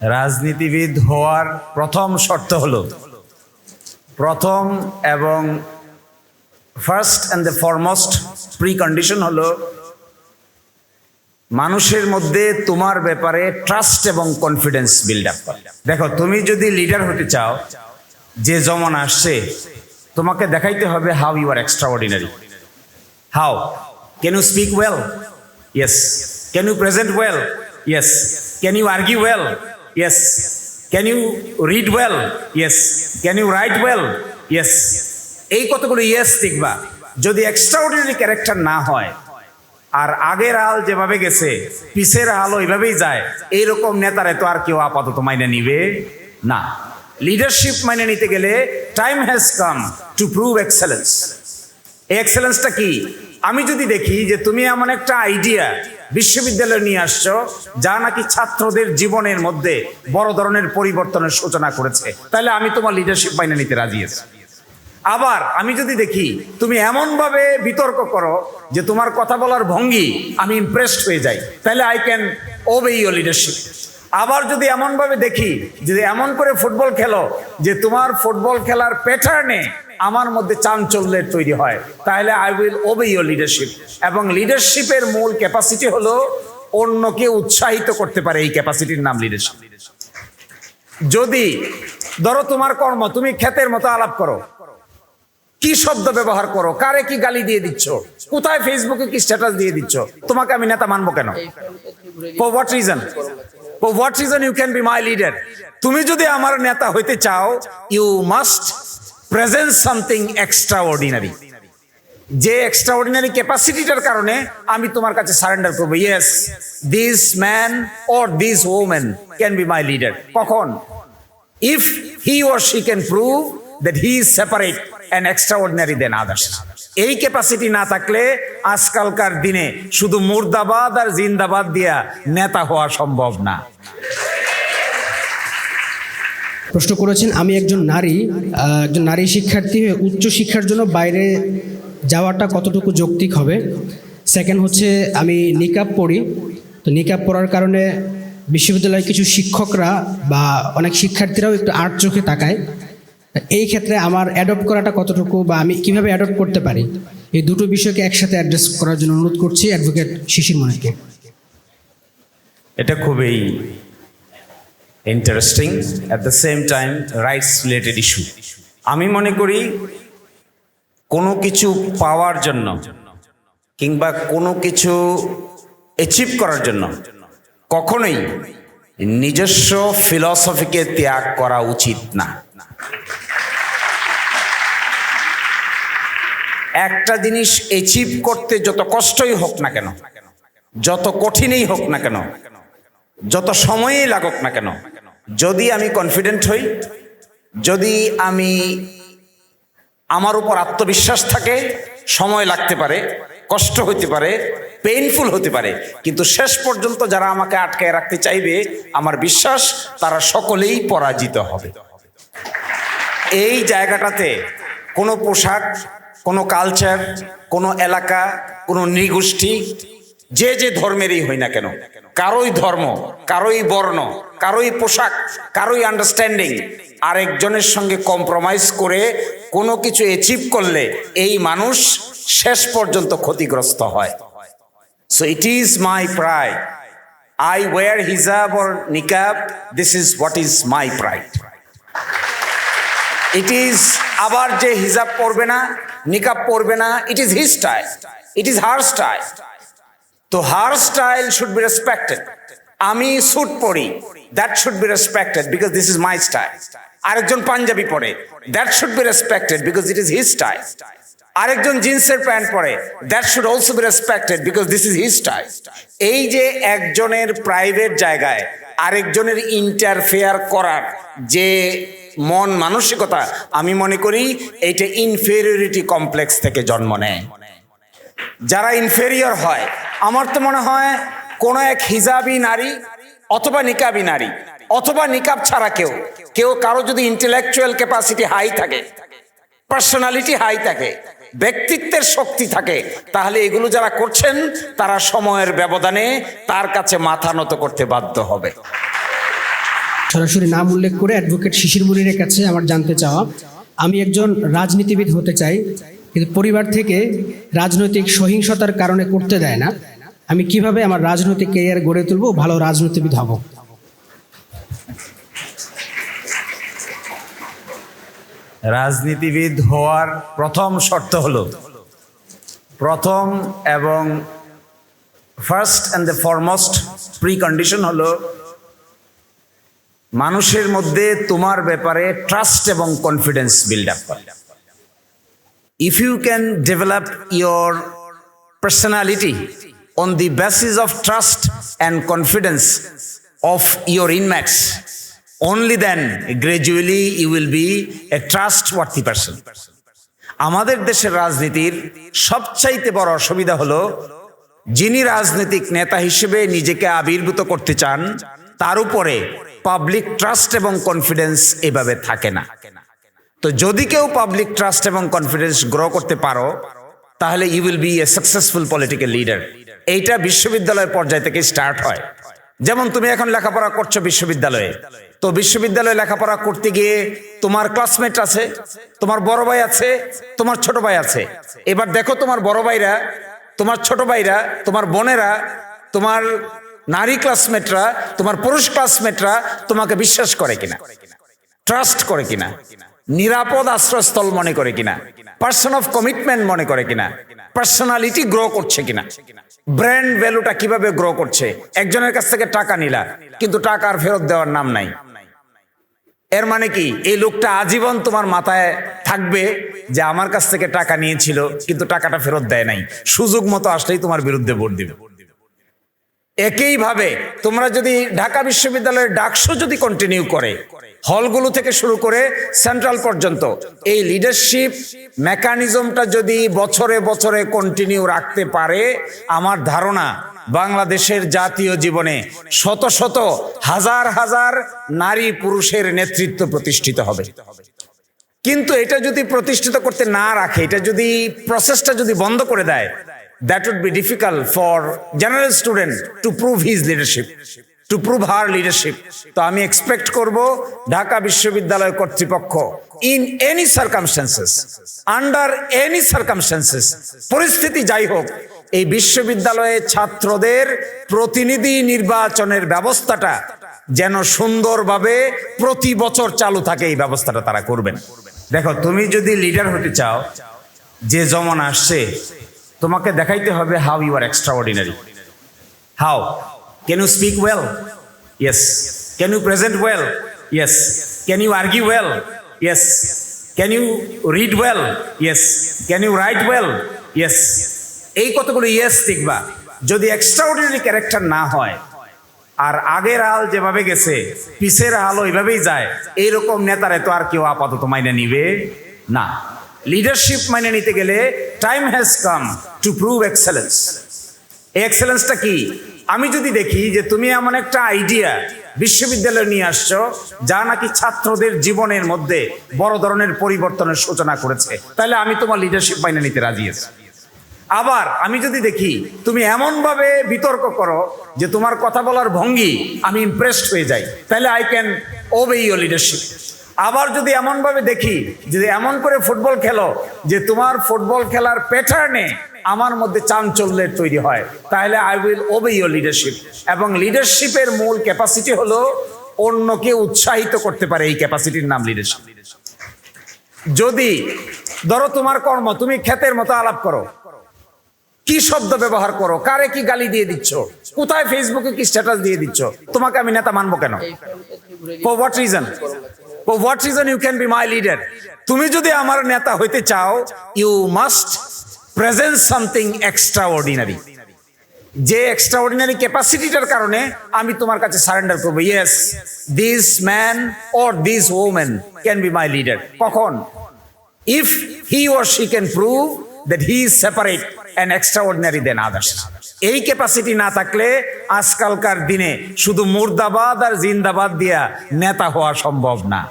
রাজনীতিবিদ হওয়ার প্রথম শর্ত হলো, প্রথম এবং first and the foremost precondition হলো মানুষের মধ্যে তোমার ব্যাপারে ট্রাস্ট এবং কনফিডেন্স বিল্ড আপ করা। দেখো, তুমি যদি লিডার হতে চাও, যে জমানা আসছে, তোমাকে দেখাইতে হবে how you are extraordinary. How can you speak well? Yes. Can you present well? Yes. Can you argue well? Yes. Can you read well? Yes. Can you write well? Yes. এই কতগুলো ইয়েস দেখবা। যদি extraordinary character না হয়, আর আগের হাল যেভাবে গেছে পিছের হালও এইভাবেই যায়, এইরকম নেতারে তো আর কেউ আপাতত মাইনে নিবে না। লিডারশিপ মাইনে নিতে গেলে time has come to prove excellence. এই এক্সেলেন্সটা কি? আমি যদি দেখি যে তুমি এমন একটা আইডিয়া বিশ্ববিদ্যালয়ে নিয়ে আসছো যা নাকি ছাত্রদের জীবনের মধ্যে বড় ধরনের পরিবর্তনের সূচনা করেছে, তাহলে আমি তোমার লিডারশিপ মাইনে নিতে রাজি আছি। আবার আমি যদি দেখি তুমি এমনভাবে বিতর্ক করো যে তোমার কথা বলার ভঙ্গি আমি ইমপ্রেসড হয়ে যাই, তাহলে আই ক্যান ওবে ইউর লিডারশিপ। আবার যদি এমনভাবে দেখি যে এমন করে ফুটবল খেলো যে তোমার ফুটবল খেলার প্যাটার্নে আমার মধ্যে চাঞ্চল্যের তৈরি হয়, তাহলে আই উইল ওবে ইউর লিডারশিপ। এবং লিডারশিপের মূল ক্যাপাসিটি হলো অন্যকে উৎসাহিত করতে পারে, এই ক্যাপাসিটির নাম লিডারশিপ। যদি ধরো তোমার কর্ম, তুমি ক্ষেতের মতো আলাপ করো, কি শব্দ ব্যবহার করো, কারে কি গালি দিয়ে দিচ্ছ, কোথায় ফেসবুকে কি স্ট্যাটাস দিয়ে দিচ্ছ, তোমাকে আমি নেতা মানবো কেন? For what reason? For what reason you can be my leader? তুমি যদি আমার নেতা হইতে চাও, you must present something extraordinary. যে এক্সট্রাঅর্ডিনারি ক্যাপাসিটিটার কারণে আমি তোমার কাছে সারেন্ডার করবো। Yes, this man or this woman can be my leader. কখন? If he or she can prove that he is separate and extraordinary than others. এই capacity না থাকলে আজকালকার দিনে শুধু মুর্দাবাদ আর জিন্দাবাদ দিয়া নেতা হওয়া সম্ভব না। প্রশ্ন করেছেন, আমি একজন নারী শিক্ষার্থী হয়ে উচ্চ শিক্ষার জন্য বাইরে যাওয়াটা কতটুকু যৌক্তিক হবে। সেকেন্ড হচ্ছে, আমি নিকাব পড়ি, তো নিকাব পড়ার কারণে বিশ্ববিদ্যালয়ের কিছু শিক্ষকরা বা অনেক শিক্ষার্থীরাও একটু আড় চোখে তাকায়। এই ক্ষেত্রে আমার অ্যাডপ্ট করাটা কতটুকু, বা আমি কিভাবে অ্যাডপ্ট করতে পারি, এই দুটো বিষয়কে একসাথে অ্যাড্রেস করার জন্য অনুরোধ করছি অ্যাডভোকেট শিশির মনিরকে। এটা খুবই interesting, at the same time rights related issue. আমি মনে করি কোনো কিছু পাওয়ার জন্য কিংবা কোনো কিছু অ্যাচিভ করার জন্য কখনোই নিজস্ব ফিলসফিকে ত্যাগ করা উচিত না। একটা জিনিস অ্যাচিভ করতে যত কষ্টই হোক না কেন, যত কঠিনই হোক না কেন, যত সময়ই লাগুক না কেন, যদি আমি কনফিডেন্ট হই, যদি আমার উপর আত্মবিশ্বাস থাকে, সময় লাগতে পারে, কষ্ট হতে পারে, পেইনফুল হতে পারে, কিন্তু শেষ পর্যন্ত যারা আমাকে আটকায় রাখতে চাইবে, আমার বিশ্বাস তারা সকলেই পরাজিত হবে। এই জায়গাটাতে কোনো পোশাক, কোনো কালচার, কোনো এলাকা, কোনো নৃগোষ্ঠী, যে যে ধর্মেরই হই না কেন, কারোই ধর্ম, কারোই বর্ণ, কারোই পোশাক, কারোই আন্ডারস্ট্যান্ডিং আরেকজনের সঙ্গে কম্প্রোমাইজ করে কোনো কিছু অ্যাচিভ করলে এই মানুষ শেষ পর্যন্ত ক্ষতিগ্রস্ত হয়। So it is my pride, I wear hijab or niqab, this is what is my pride. It is, আবার যে হিজাব পরবে না, নিকাব পরবে না, it is his style, it is her style. তো her style should be respected. আমি স্যুট পরি, that should be respected because this is my style. আরেকজন পাঞ্জাবি পরে, that should be respected because it is his style. আরেকজন জিন্সের pant পরে, that should also be respected because this is his style. এই যে একজনের প্রাইভেট জায়গায় আরেকজনের ইন্টারফেয়ার করার যে মন মানসিকতা, আমি মনে করি এইটা ইনফেরিয়রিটি কমপ্লেক্স থেকে জন্ম নেয়। যারা ইনফেরিয়র হয়, আমার তো মনে হয় কোনো এক হিজাবি নারী অথবা নিকাবি নারী অথবা নিকাব ছাড়া কেউ কারো যদি ইন্টেলেকচুয়াল ক্যাপাসিটি হাই থাকে, পার্সোনালিটি হাই থাকে, ব্যক্তিত্বের শক্তি থাকে, তাহলে এগুলো যারা করছেন তারা সময়ের ব্যবধানে তার কাছে মাথা নত করতে বাধ্য হবে। সরাসরি নাম উল্লেখ করে অ্যাডভোকেট শিশির মুনিরের কাছে আমার জানতে চাওয়া, আমি একজন রাজনীতিবিদ হতে চাই, কিন্তু পরিবার থেকে রাজনৈতিক সহিংসতার কারণে করতে দেয় না। আমি কিভাবে আমার রাজনৈতিক ক্যারিয়ার গড়ে তুলব, ভালো রাজনীতিবিদ হব? রাজনীতিবিদ হওয়ার প্রথম শর্ত হলো, প্রথম এবং first and the foremost precondition হলো মানুষের মধ্যে তোমার ব্যাপারে ট্রাস্ট এবং কনফিডেন্স বিল্ড আপ করা। If you can develop your personality on the basis of trust and confidence of your inmates, only then gradually you will be a trustworthy person. আমাদের দেশের রাজনীতির সবচাইতে বড় অসুবিধা হলো, যিনি রাজনৈতিক নেতা হিসেবে নিজেকে আবির্ভূত করতে চান তার উপরে পাবলিক ট্রাস্ট এবং কনফিডেন্স এভাবে থাকে না। তো যদি কেউ পাবলিক ট্রাস্ট এবং কনফিডেন্স গ্রো করতে পারো, তাহলে you will be a successful political leader. এইটা বিশ্ববিদ্যালয়ের পর্যায় থেকে স্টার্ট হয়। যেমন তুমি এখন লেখাপড়া করছো বিশ্ববিদ্যালয়ে, তো বিশ্ববিদ্যালয়ে লেখাপড়া করতে গিয়ে তোমার ক্লাসমেট আছে, তোমার বড় ভাই আছে, তোমার ছোট ভাই আছে। এবার দেখো তোমার বড় ভাইরা, তোমার ছোট ভাইরা, তোমার বোনেরা, তোমার নারী ক্লাসমেটরা, তোমার পুরুষ ক্লাসমেটরা তোমাকে বিশ্বাস করে কিনা, ট্রাস্ট করে কিনা, নিরাপদ আশ্রয়স্থল মনে করে কিনা, পার্সন অফ কমিটমেন্ট মনে করে কিনা, পার্সোনালিটি গ্রো করছে কিনা, ব্র্যান্ড ভ্যালুটা কিভাবে গ্রো করছে। একজনের কাছ থেকে টাকা নিলা, কিন্তু টাকা আর ফেরত দেওয়ার নাম নাই। এর মানে কি, এই লোকটা আজীবন তোমার মাথায় থাকবে যে আমার কাছ থেকে টাকা নিয়েছিল কিন্তু টাকাটা ফেরত দেয় নাই, সুযোগ মতো আসলেই তোমার বিরুদ্ধে ভোট দিবে। একইভাবে তোমরা যদি ঢাকা বিশ্ববিদ্যালয়ের ডাকসু যদি কন্টিনিউ করে, হলগুলো থেকে শুরু করে সেন্ট্রাল পর্যন্ত এই লিডারশিপ মেকানিজমটা যদি বছরে বছরে কন্টিনিউ রাখতে পারে, আমার ধারণা বাংলাদেশের জাতীয় জীবনে শত শত হাজার হাজার নারী পুরুষের নেতৃত্ব প্রতিষ্ঠিত হবে। কিন্তু এটা যদি প্রতিষ্ঠিত করতে না রাখে, এটা যদি প্রসেসটা যদি বন্ধ করে দেয়, that would be difficult for general student to prove his leadership, to prove her leadership. তো আমি এক্সপেক্ট করব ঢাকা বিশ্ববিদ্যালয় কর্তৃপক্ষ in any circumstances, under any circumstances, পরিস্থিতি যাই হোক, এই বিশ্ববিদ্যালয়ে ছাত্রদের প্রতিনিধি নির্বাচনের ব্যবস্থাটা যেন সুন্দরভাবে প্রতি বছর চালু থাকে, এই ব্যবস্থাটা তারা করবেন। দেখো, তুমি যদি লিডার হতে চাও, যে জমানা আসছে, তোমাকে দেখাইতে হবে how you are extraordinary. How can you speak well? Yes. Can you present well? Yes. Can you argue well? Yes. Can you read well? Yes. Can you write well? Yes. এই কতগুলো ইয়েস দেখবা। যদি extraordinary character না হয়, আর আগের হাল যেভাবে গেছে পিছের হাল ওইভাবেই যায়, এইরকম নেতারা তো আর কেউ আপাতত মাইনে নিবে না। লিডারশিপ মাইনে নিতে গেলে time has come to prove excellence. এই এক্সেলেন্সটা কি? আমি যদি দেখি যে তুমি এমন একটা আইডিয়া বিশ্ববিদ্যালয়ে নিয়ে আসছো যা নাকি ছাত্রদের জীবনের মধ্যে বড় ধরনের পরিবর্তনের সূচনা করেছে, তাহলে আমি তোমার লিডারশিপ মাইনে নিতে রাজি আছি। আবার আমি যদি দেখি তুমি এমনভাবে বিতর্ক করো যে তোমার কথা বলার ভঙ্গি আমি ইমপ্রেসড হয়ে যাই, তাহলে আই ক্যান ওবে ইউর লিডারশিপ। আবার যদি এমনভাবে দেখি যদি এমন করে ফুটবল খেলো যে তোমার ফুটবল খেলার প্যাটার্নে আমার মধ্যে চাঞ্চল্যের তৈরি হয়, তাহলে আই উইল ওবে ইউর লিডারশিপ। এবং লিডারশিপের মূল ক্যাপাসিটি হলো অন্যকে উৎসাহিত করতে পারে, এই ক্যাপাসিটির নাম লিডারশিপ। যদি ধরো তোমার কর্ম, তুমি ক্ষেতের মতো আলাপ করো, কি শব্দ ব্যবহার করো, কারে কি গালি দিয়ে দিচ্ছ, কোথায় ফেসবুকে কি স্ট্যাটাস দিয়ে দিচ্ছ, তোমাকে আমি নেতা মানবো কেন? For what reason? For what reason you can be my leader? তুমি যদি আমার নেতা হইতে চাও, you must present something extraordinary. যে এক্সট্রাঅর্ডিনারি ক্যাপাসিটিটার কারণে আমি তোমার কাছে সারেন্ডার করবো। Yes, this man or this woman can be my leader. কখন? If he or she can prove that he is separate and extraordinary than others. এই capacity না থাকলে আজকালকার দিনে শুধু মুর্দাবাদ আর জিন্দাবাদ দিয়া নেতা হওয়া সম্ভব না।